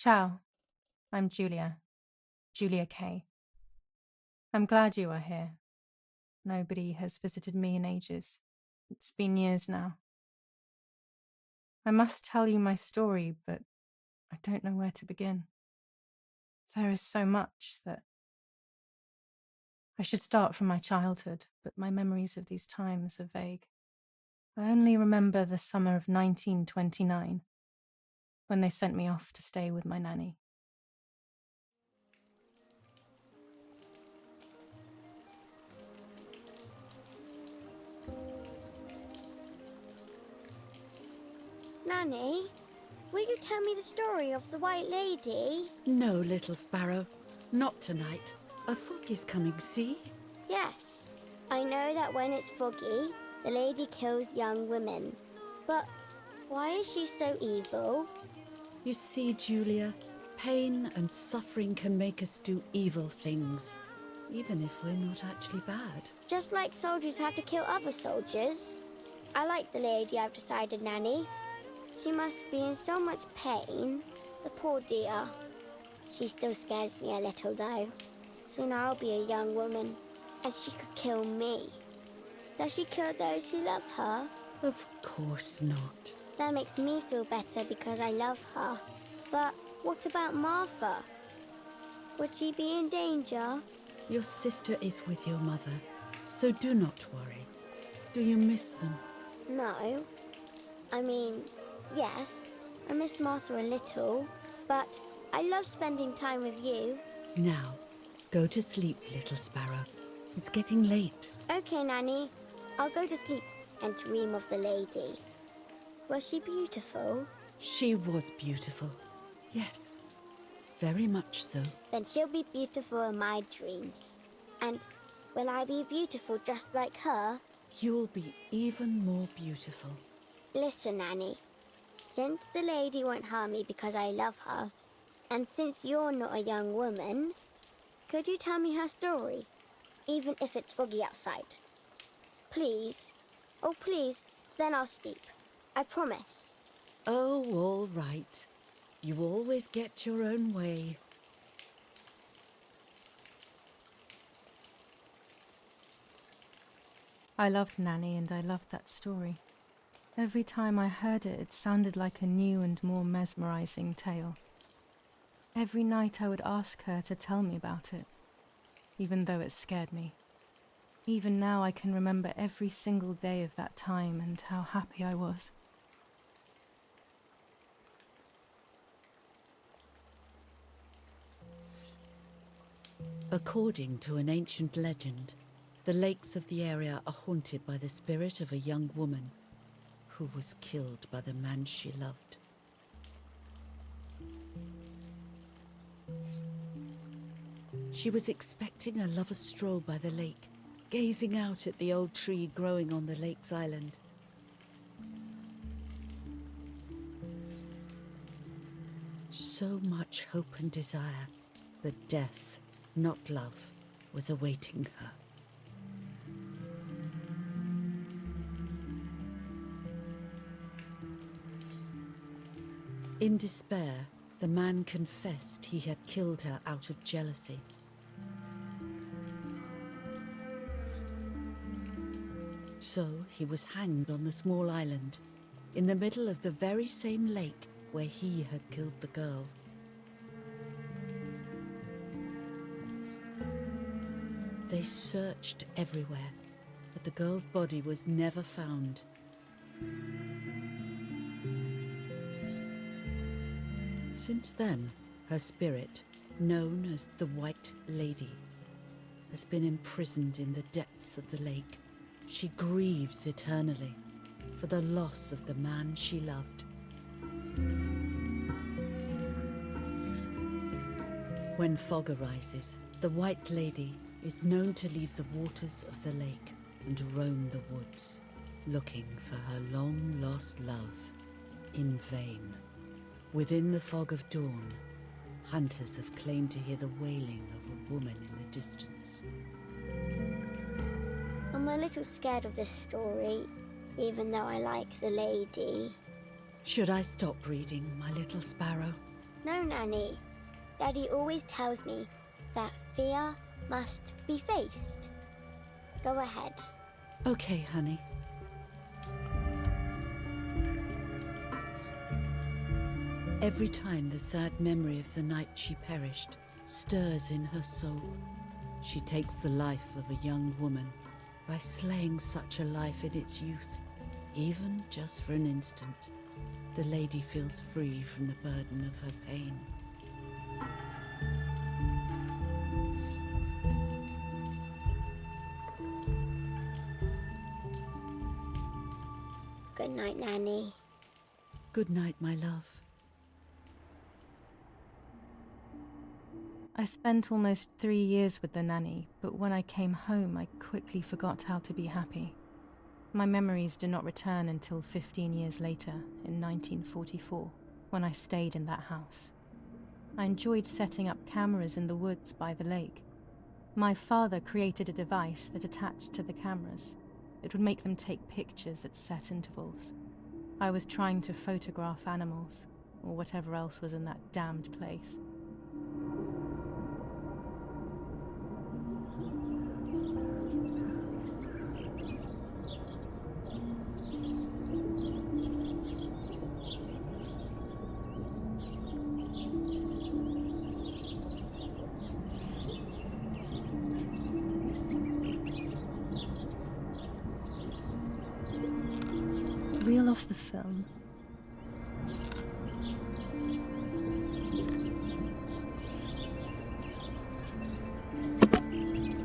Ciao, I'm Julia Kay. I'm glad you are here. Nobody has visited me in ages. It's been years now. I must tell you my story, but I don't know where to begin. There is so much that I should start from my childhood, but my memories of these times are vague. I only remember the summer of 1929, when they sent me off to stay with my nanny. Nanny, will you tell me the story of the White Lady? No, little sparrow. Not tonight. A fog is coming, see? Yes. I know that when it's foggy, the lady kills young women. But why is she so evil? You see, Julia, pain and suffering can make us do evil things, even if we're not actually bad. Just like soldiers have to kill other soldiers. I like the lady, I've decided, Nanny. She must be in so much pain. The poor dear. She still scares me a little, though. Soon I'll be a young woman, and she could kill me. Does she kill those who love her? Of course not. That makes me feel better because I love her. But what about Martha? Would she be in danger? Your sister is with your mother, so do not worry. Do you miss them? No. I mean, yes, I miss Martha a little, but I love spending time with you. Now, go to sleep, little sparrow. It's getting late. Okay, Nanny. I'll go to sleep and dream of the lady. Was she beautiful? She was beautiful. Yes, very much so. Then she'll be beautiful in my dreams. And will I be beautiful just like her? You'll be even more beautiful. Listen, Nanny. Since the lady won't harm me because I love her, and since you're not a young woman, could you tell me her story? Even if it's foggy outside. Please. Oh, please. Then I'll sleep. I promise. Oh, all right. You always get your own way. I loved Nanny and I loved that story. Every time I heard it, it sounded like a new and more mesmerizing tale. Every night I would ask her to tell me about it, even though it scared me. Even now I can remember every single day of that time and how happy I was. According to an ancient legend, the lakes of the area are haunted by the spirit of a young woman who was killed by the man she loved. She was expecting a lover's stroll by the lake, gazing out at the old tree growing on the lake's island. So much hope and desire, but death, not love, was awaiting her. In despair, the man confessed he had killed her out of jealousy. So he was hanged on the small island, in the middle of the very same lake where he had killed the girl. They searched everywhere, but the girl's body was never found. Since then, her spirit, known as the White Lady, has been imprisoned in the depths of the lake. She grieves eternally for the loss of the man she loved. When fog arises, the White Lady is known to leave the waters of the lake and roam the woods, looking for her long-lost love in vain. Within the fog of dawn, hunters have claimed to hear the wailing of a woman in the distance. I'm a little scared of this story, even though I like the lady. Should I stop reading, my little sparrow? No, Nanny. Daddy always tells me that fear must be faced. Go ahead. Okay, honey. Every time the sad memory of the night she perished stirs in her soul, she takes the life of a young woman by slaying such a life in its youth. Even just for an instant, the lady feels free from the burden of her pain. Good night, Nanny. Good night, my love. I spent almost 3 years with the nanny, but when I came home, I quickly forgot how to be happy. My memories do not return until 15 years later, in 1944, when I stayed in that house. I enjoyed setting up cameras in the woods by the lake. My father created a device that attached to the cameras. It would make them take pictures at set intervals. I was trying to photograph animals, or whatever else was in that damned place. Reel off the film.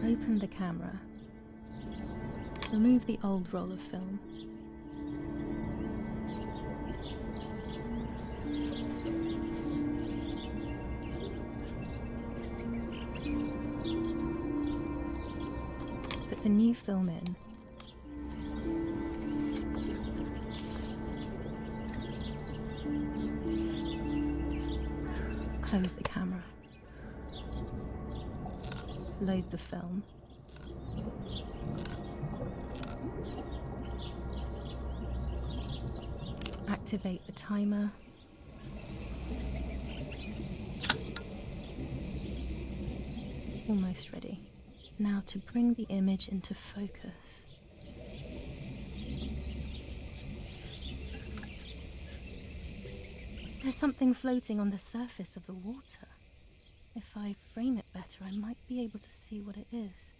Open the camera. Remove the old roll of film. Put the new film in. Close the camera. Load the film. Activate the timer. Almost ready. Now to bring the image into focus. There's something floating on the surface of the water. If I frame it better, I might be able to see what it is.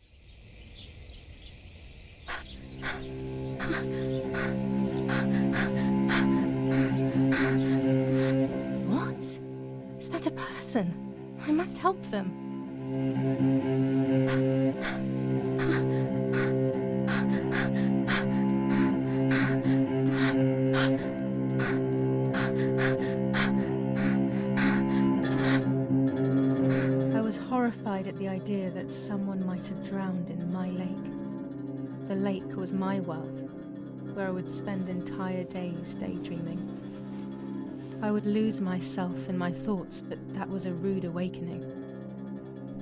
What? Is that a person? I must help them. Horrified at the idea that someone might have drowned in my lake. The lake was my world, where I would spend entire days daydreaming. I would lose myself in my thoughts, but that was a rude awakening.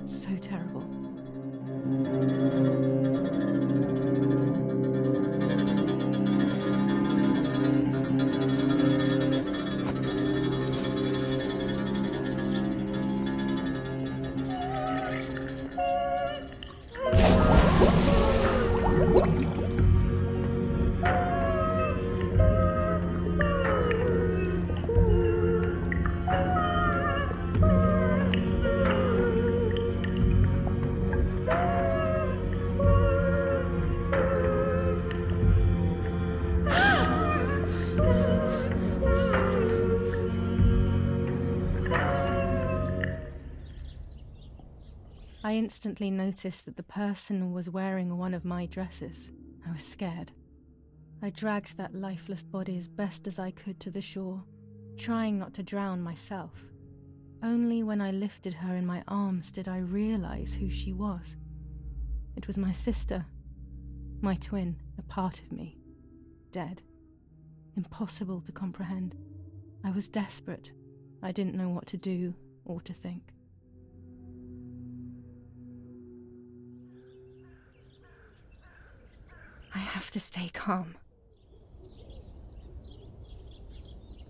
So terrible. I instantly noticed that the person was wearing one of my dresses. I was scared. I dragged that lifeless body as best as I could to the shore, trying not to drown myself. Only when I lifted her in my arms did I realize who she was. It was my sister, my twin, a part of me, dead. Impossible to comprehend. I was desperate. I didn't know what to do or to think. I have to stay calm.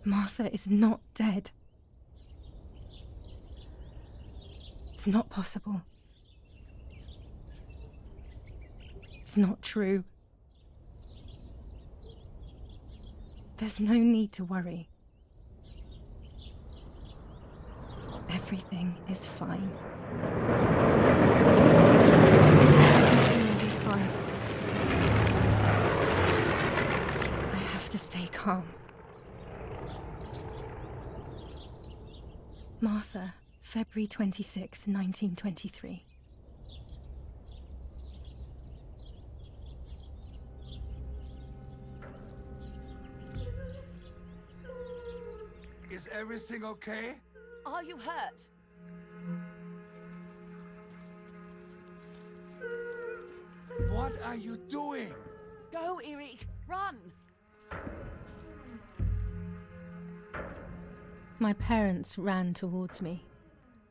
Martha is not dead. It's not possible. It's not true. There's no need to worry. Everything is fine. Everything will be fine. I have to stay calm. Martha, February 26th, 1923. Is everything okay? Are you hurt? What are you doing? Go, Eric! Run! My parents ran towards me.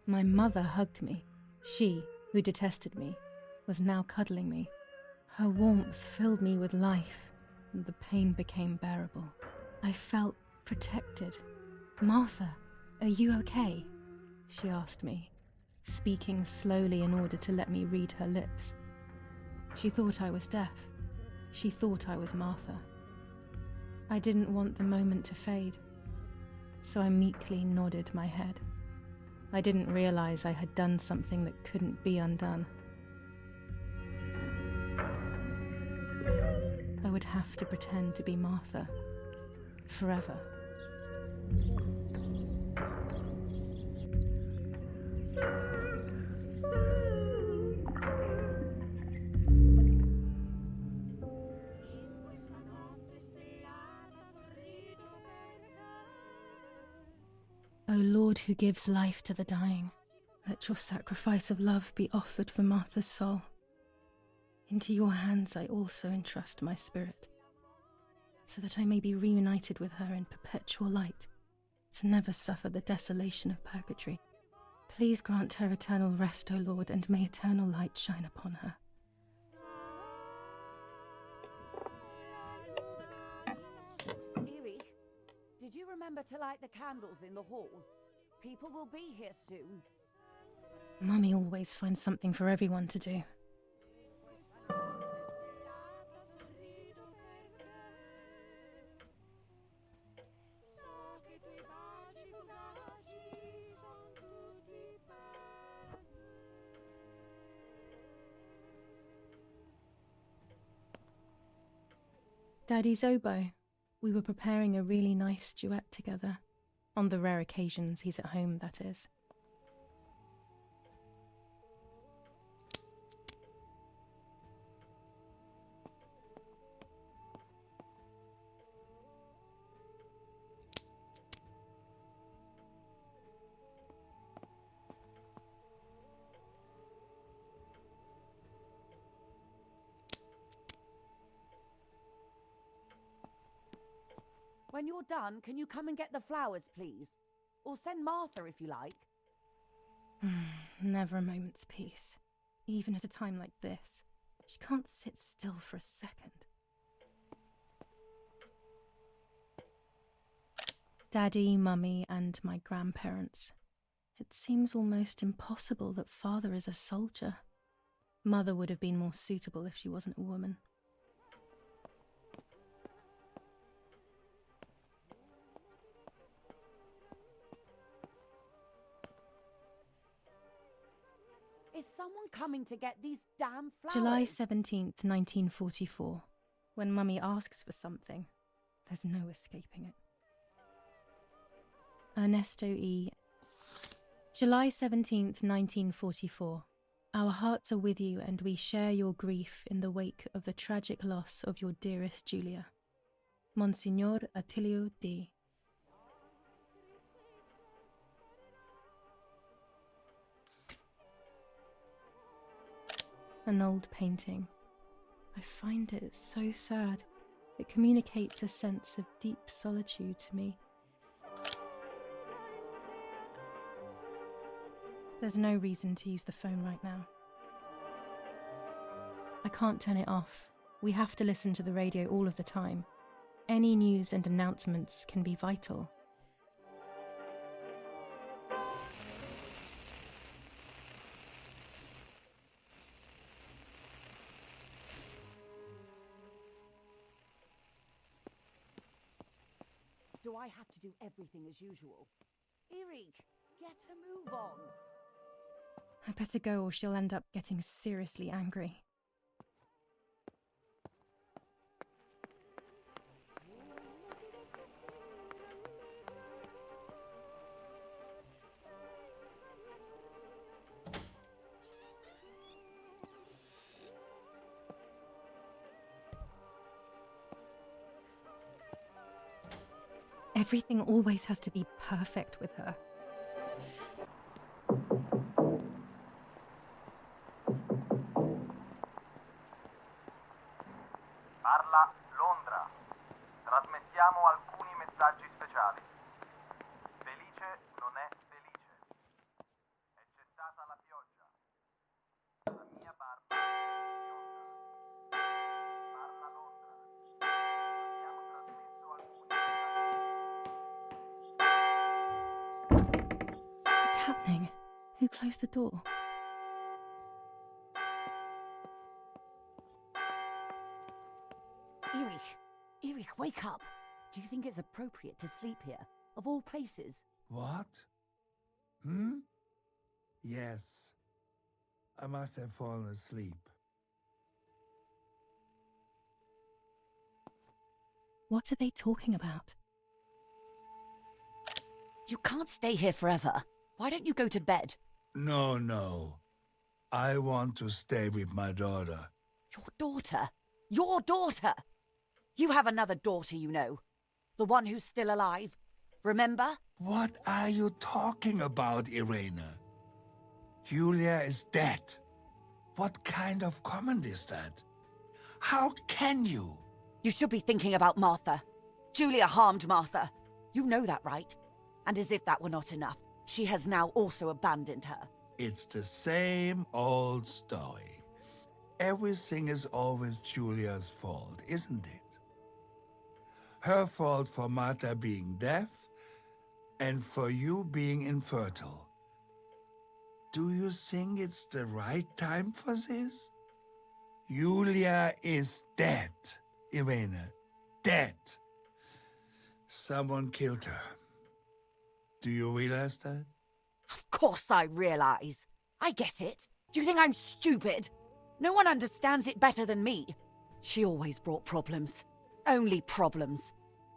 My mother hugged me. She, who detested me, was now cuddling me. Her warmth filled me with life, and the pain became bearable. I felt protected. "Martha, are you okay?" she asked me, speaking slowly in order to let me read her lips. She thought I was deaf. She thought I was Martha. I didn't want the moment to fade, so I meekly nodded my head. I didn't realize I had done something that couldn't be undone. I would have to pretend to be Martha forever. O Lord, who gives life to the dying, let your sacrifice of love be offered for Martha's soul. Into your hands I also entrust my spirit, so that I may be reunited with her in perpetual light, to never suffer the desolation of purgatory. Please grant her eternal rest, O Lord, and may eternal light shine upon her. Eric, did you remember to light the candles in the hall? People will be here soon. Mummy always finds something for everyone to do. Daddy's oboe. We were preparing a really nice duet together. On the rare occasions he's at home, that is. When you're done, can you come and get the flowers, please? Or send Martha if you like. Never a moment's peace. Even at a time like this. She can't sit still for a second. Daddy, Mummy, and my grandparents. It seems almost impossible that Father is a soldier. Mother would have been more suitable if she wasn't a woman. Is someone coming to get these damn flowers? July 17th, 1944. When Mummy asks for something, there's no escaping it. Ernesto E. July 17th, 1944. Our hearts are with you and we share your grief in the wake of the tragic loss of your dearest Julia. Monsignor Attilio D. An old painting. I find it so sad. It communicates a sense of deep solitude to me. There's no reason to use the phone right now. I can't turn it off. We have to listen to the radio all of the time. Any news and announcements can be vital. do I have to do everything as usual? Eric, get a move on. I better go or she'll end up getting seriously angry. Everything always has to be perfect with her. Parla Londra. Trasmettiamo alcuni messaggi speciali. Felice non è felice. È cessata la pioggia. La mia barba è bionda. Parla Londra. Abbiamo trasmesso alcuni messaggi. What's happening? Who closed the door? Eric, wake up. Do you think it's appropriate to sleep here, of all places? What? Yes. I must have fallen asleep. What are they talking about? You can't stay here forever. Why don't you go to bed? No. I want to stay with my daughter. Your daughter? Your daughter? You have another daughter, you know. The one who's still alive. Remember? What are you talking about, Irena? Julia is dead. What kind of comment is that? How can you? You should be thinking about Martha. Julia harmed Martha. You know that, right? And as if that were not enough, she has now also abandoned her. It's the same old story. Everything is always Julia's fault, isn't it? Her fault for Martha being deaf and for you being infertile. Do you think it's the right time for this? Julia is dead, Irena. Dead. Someone killed her. Do you realize that? Of course I realize. I get it. Do you think I'm stupid? No one understands it better than me. She always brought problems. Only problems.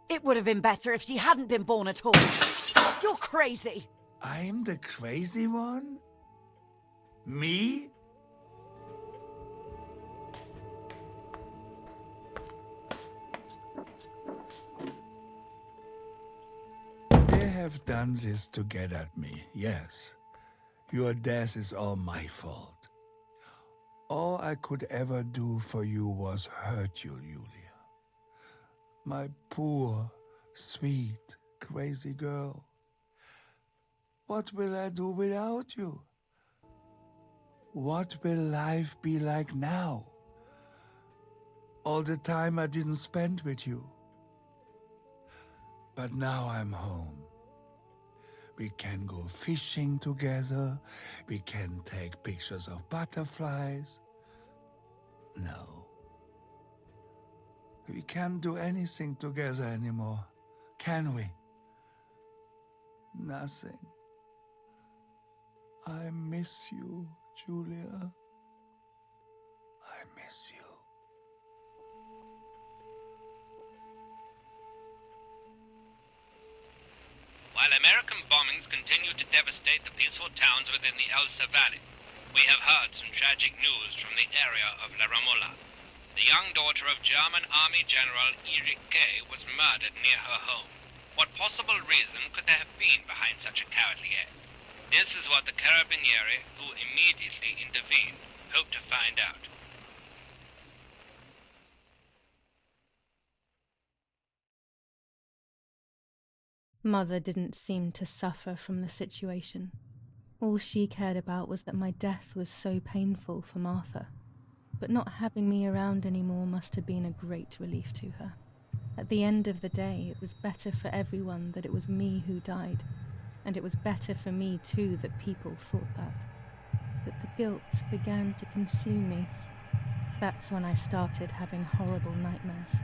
It would have been better if she hadn't been born at all. You're crazy. I'm the crazy one? Me? They have done this to get at me, yes. Your death is all my fault. All I could ever do for you was hurt you, Julia. My poor, sweet, crazy girl. What will I do without you? What will life be like now? All the time I didn't spend with you. But now I'm home. We can go fishing together. We can take pictures of butterflies. No. We can't do anything together anymore, can we? Nothing. I miss you, Julia. I miss you. While American bombings continue to devastate the peaceful towns within the Elsa Valley, we have heard some tragic news from the area of La Ramola. The young daughter of German Army General Erich K. was murdered near her home. What possible reason could there have been behind such a cowardly act? This is what the Carabinieri, who immediately intervened, hope to find out. Mother didn't seem to suffer from the situation. All she cared about was that my death was so painful for Martha. But not having me around anymore must have been a great relief to her. At the end of the day, it was better for everyone that it was me who died, and it was better for me too that people thought that. But the guilt began to consume me. That's when I started having horrible nightmares.